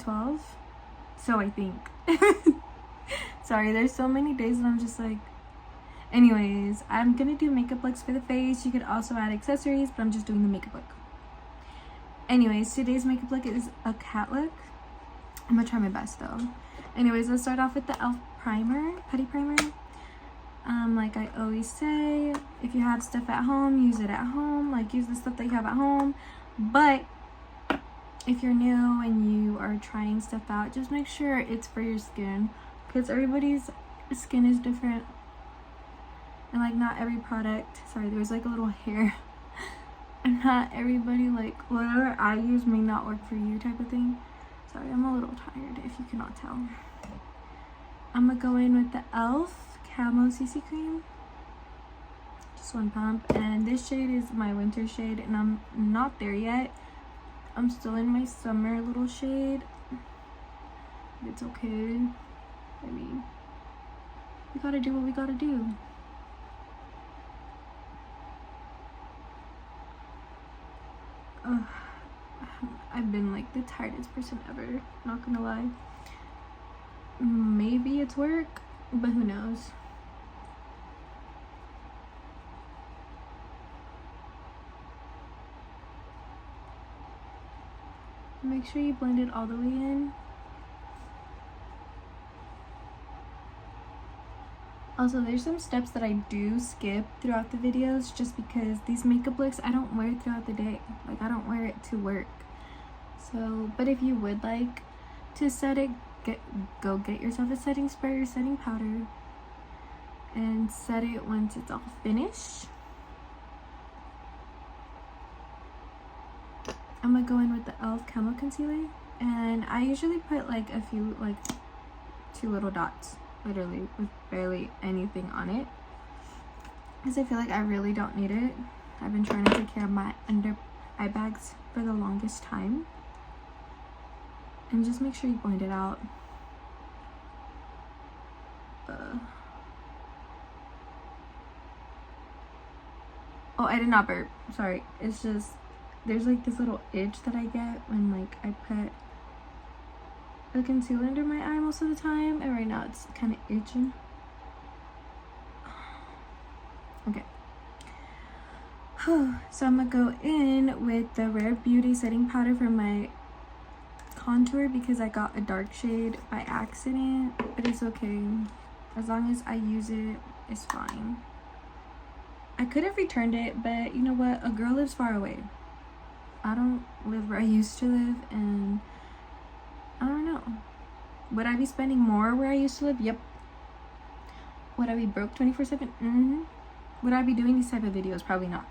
12. So I think. Sorry, there's so many days and I'm just like, anyways, I'm gonna do makeup looks for the face. You could also add accessories, but I'm just doing the makeup look. Anyways, today's makeup look is a cat look. I'm gonna try my best though. Anyways, let's start off with the e.l.f. primer, putty primer. Like I always say, if you have stuff at home, use it at home. Like, use the stuff that you have at home. But if you're new and you are trying stuff out, just make sure it's for your skin, because everybody's skin is different. And like, not every product, sorry, there's like a little hair. And not everybody, like, whatever I use may not work for you type of thing. Sorry, I'm a little tired if you cannot tell. I'm gonna go in with the e.l.f. Camo CC cream. Just one pump. And this shade is my winter shade, and I'm not there yet. I'm still in my summer little shade. It's okay. I mean, we gotta do what we gotta do. I've been like the tiredest person ever, not gonna lie. Maybe it's work, but who knows. Make sure you blend it all the way in. Also, there's some steps that I do skip throughout the videos just because these makeup looks, I don't wear it throughout the day. Like, I don't wear it to work. So, but if you would like to set it, go get yourself a setting spray or setting powder and set it once it's all finished. I'm gonna go in with the e.l.f. Camo Concealer, and I usually put like a few, like 2 little dots, literally, with barely anything on it, because I feel like I really don't need it. I've been trying to take care of my under eye bags for the longest time. And just make sure you blend it out. Oh, I did not burp. Sorry. It's just, there's like this little itch that I get when like I put a concealer under my eye most of the time, and right now it's kind of itching. Okay. So I'm gonna go in with the Rare Beauty setting powder for my contour because I got a dark shade by accident, but it's okay. As long as I use it, it's fine. I could have returned it, but you know what? A girl lives far away. I don't live where I used to live, and I don't know. Would I be spending more where I used to live? Yep. Would I be broke 24/7? Mm-hmm. Would I be doing these type of videos? Probably not.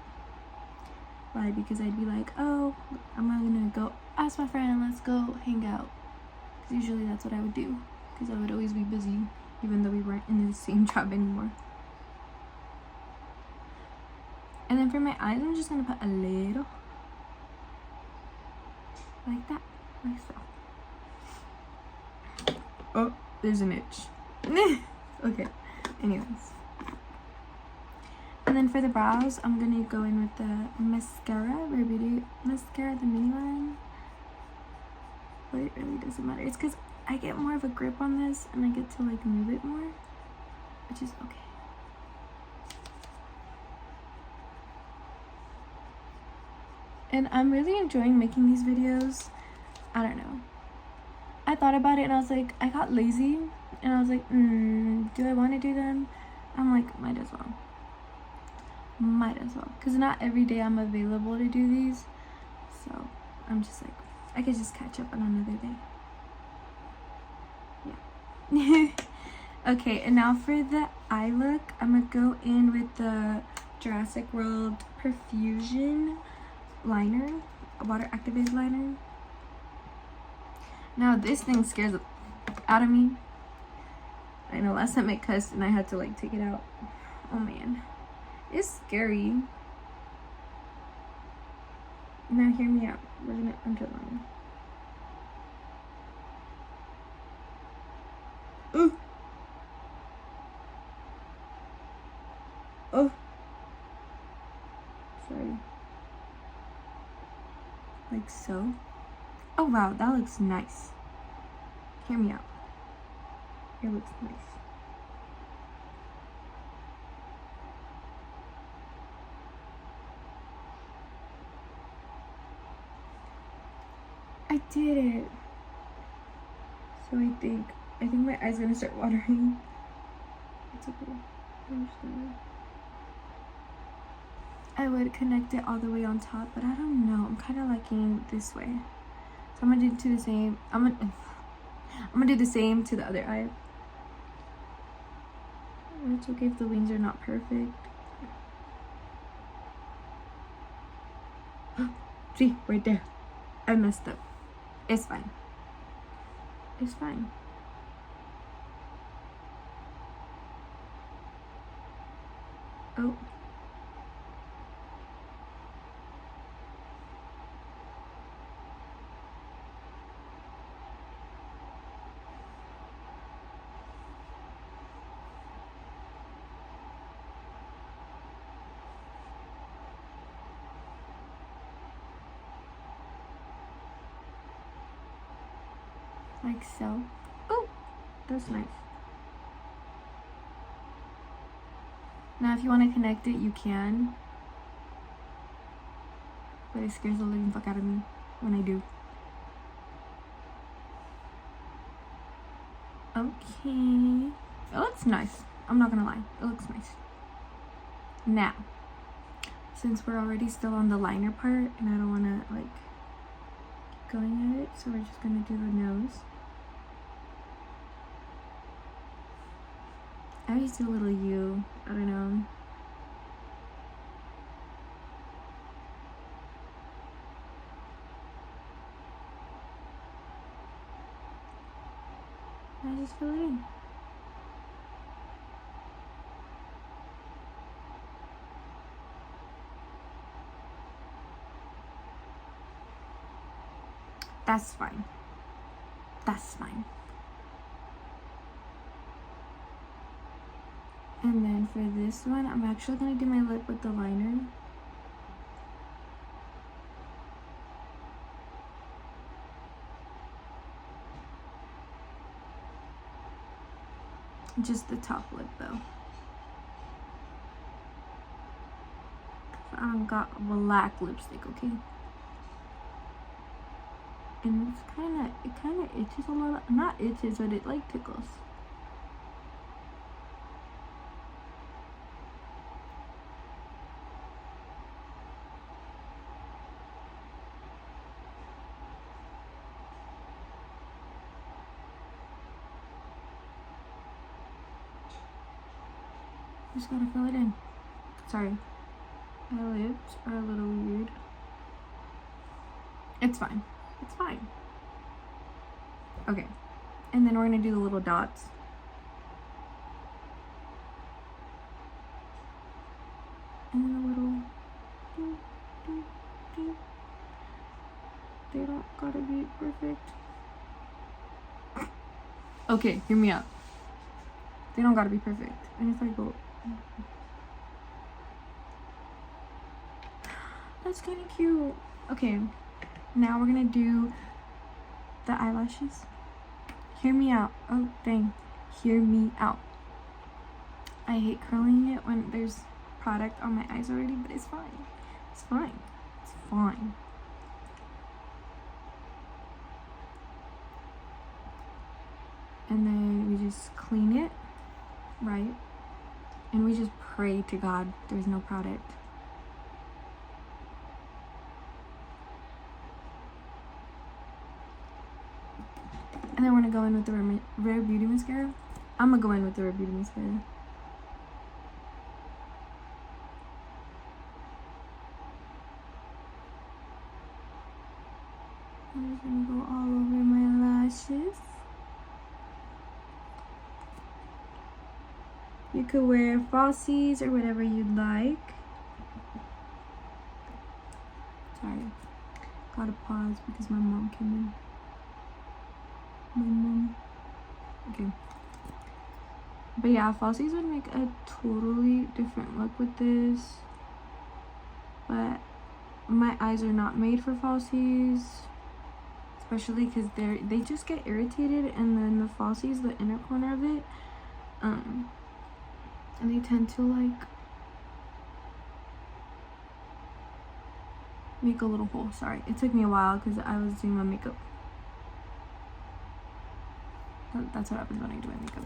Why? Because I'd be like, oh, I'm gonna go ask my friend, let's go hang out. Because usually that's what I would do. Because I would always be busy, even though we weren't in the same job anymore. And then for my eyes, I'm just gonna put a little, like that, like so. Oh, there's an itch. Okay, anyways. And then for the brows, I'm gonna go in with the mascara, Rare Beauty mascara, the mini one. But it really doesn't matter. It's because I get more of a grip on this and I get to like move it more, which is okay. And I'm really enjoying making these videos. I don't know. I thought about it and I was like, I got lazy and I was like, do I want to do them? I'm like, might as well. Might as well. Because not every day I'm available to do these. So I'm just like, I could just catch up on another day. Yeah. Okay, and now for the eye look, I'm going to go in with the Jurassic World Perfusion liner, a water activated liner. Now this thing scares the out of me. I know last time I cussed and I had to like take it out. Oh man, it's scary. Now hear me out. We're gonna underline. Ooh. Oh. Sorry. Like so. Oh wow, that looks nice. hear me out. It looks nice. I did it. So I think my eye's gonna start watering. It's okay. I'm just gonna. I would connect it all the way on top, but I don't know. I'm kind of liking this way. So I'm gonna do the same. I'm gonna do the same to the other eye. It's okay if the wings are not perfect. See, right there. I messed up. It's fine. It's fine. Oh. Like so. Oh, that's nice. Now if you want to connect it, you can. But it scares the living fuck out of me when I do. Okay. It looks nice. I'm not gonna lie. It looks nice. Now, since we're already still on the liner part and I don't want to like keep going at it, so we're just gonna do the nose. I always do a little U. I don't know. I just fill it in. That's fine. That's fine. And then for this one, I'm actually going to do my lip with the liner. Just the top lip though. I don't got black lipstick, okay? And it's it kind of itches a little. Not itches, but it like tickles. Just gotta fill it in. Sorry. My lips are a little weird. It's fine. It's fine. Okay. And then we're gonna do the little dots. And then a little ding, ding, ding. They don't gotta be perfect. Okay, hear me out. They don't gotta be perfect. And if I go, that's kind of cute. Okay, now we're gonna do the eyelashes. Hear me out. Oh dang, hear me out. I hate curling it when there's product on my eyes already, but it's fine. It's fine. It's fine. And then we just clean it, right? And we just pray to God there's no product. And then we're gonna go in with the Rare Beauty mascara. I'm gonna go in with the Rare Beauty mascara. I'm just gonna go all over my lashes. You could wear falsies or whatever you'd like. Sorry, gotta pause because my mom came in. My mom. Okay. But yeah, falsies would make a totally different look with this. But my eyes are not made for falsies. So especially because they just get irritated, and then the falsies, the inner corner of it, and they tend to like make a little hole. Sorry, it took me a while because I was doing my makeup. That's what happens when I do my makeup.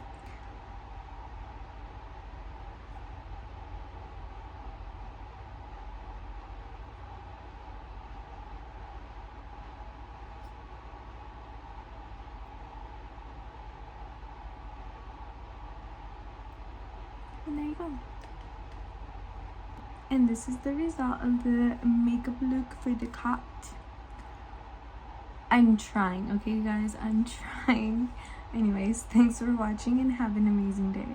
And there you go. And this is the result of the makeup look for the cat. I'm trying, okay you guys, I'm trying. Anyways, thanks for watching and have an amazing day.